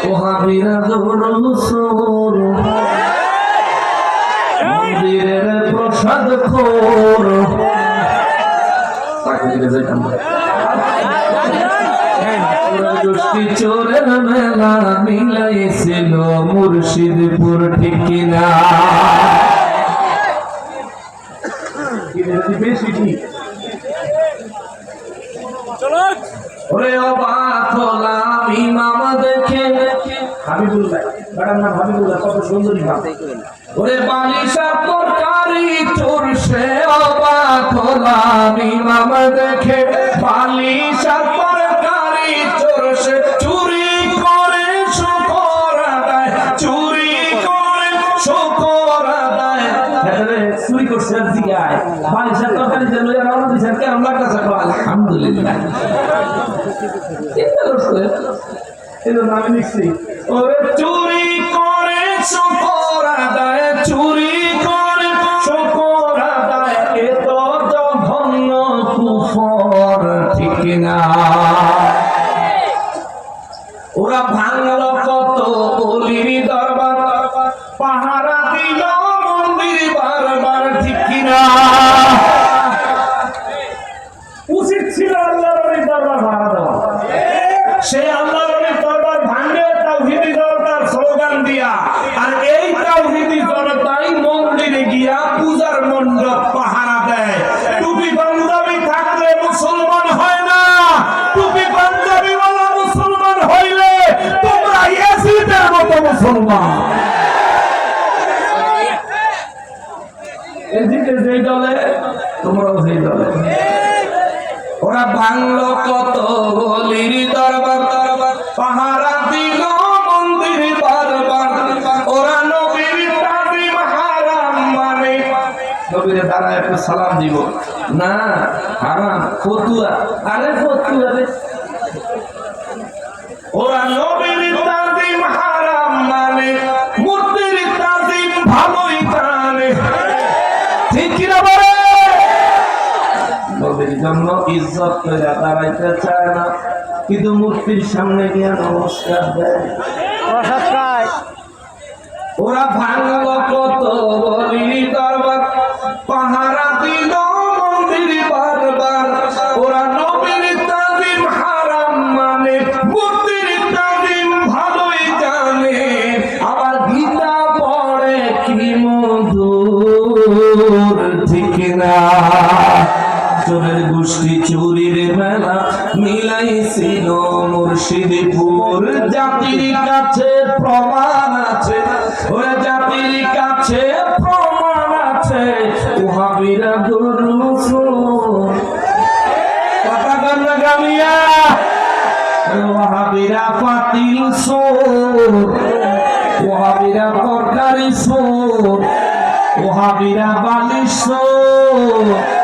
ওহাবিরা দরুসুর মন্দিরের প্রসাদ খোর চোরের মেলা মিলাইছিল মুর্শিদপুর ঠিক কিনা বেশি ঠিক ওরে অবাক হলাম ইমাম দেখে হাবিবুল্লাহ বাড়ার নাম হাবিবুল্লাহ কত সুন্দরী নাম ওরে বালিশা তরকারি চোর সে অবাক হলাম ইমাম দেখে বালিশা তরকারি চোর সে চুরি করে শুকর আদায় চুরি করে শুকর আদায় চুরি করছে জিগায় বালিশা তরকারি যেন রওনা দিছেন কেমন লাগতেছে আলহামদুলিল্লাহ নামে লিখছি ওরে চুরি করে শুকর আদায় চুরি করে শুকর আদায় এ তো জঘন্য কুফর ঠিক না ওরা ভাঙল কত অলির দরবার পাহারা দিল মন্দির বারবার ঠিক কিনা উচিত ছিল আল্লাহর ওই দরবার ভাড়া দেওয়া সে আল্লাহর ওই দরবার ভাঙে তাওহীদি জনতার স্লোগান দিয়া আর এই তাওহীদি জনতাই মন্দিরে গিয়া পূজার মণ্ডপ পাহারা দেয় টুপি পাঞ্জাবি থাকলে মুসলমান হয় না টুপি পাঞ্জাবি ওয়ালা মুসলমান হইলে তোমরা ইয়াজিদের মতো মুসলমান এদিকে যেই দলে তোমরাও সেই দলে ওরা ভাঙল কত বলির দরবার পাহারা দিল মন্দির বারবার ওরা নবীর তাজিম হারাম মানে নবীর দ্বারা একটু সালাম দিব না হারাম ফতুয়া আরে ফতুয়া রে ওরা নবীর তাজিম হারাম মানে মূর্তির তাজিম ভালোই জানে ঠিক কিনা বলে নবীর জন্য ইজ্জত করে দাঁড়াইতে চায় না কিন্তু মূর্তির সামনে গিয়ে নমস্কার দেয় ওরা ভাঙল কত বলি দরবার পাহারা দিল মন্দির বারবার ওরা নবীর তাজিম হারাম মানে মূর্তির তাজিম ভালোই জানে আবার গীতা পড়ে কি মধুর ঠিক না চোরের গোষ্ঠী চুরির মেলা মিলাইছিল মুর্শিদপুর জাতির কাছে প্রমাণ আছে ওরে জাতির কাছে প্রমাণ আছে ওহাবিরা দুরুসুর কথা বল গামিয়া ওহাবিরা পাতিল সোর ওহাবিরা তরকারি সোর ওহাবিরা বালিশ সোর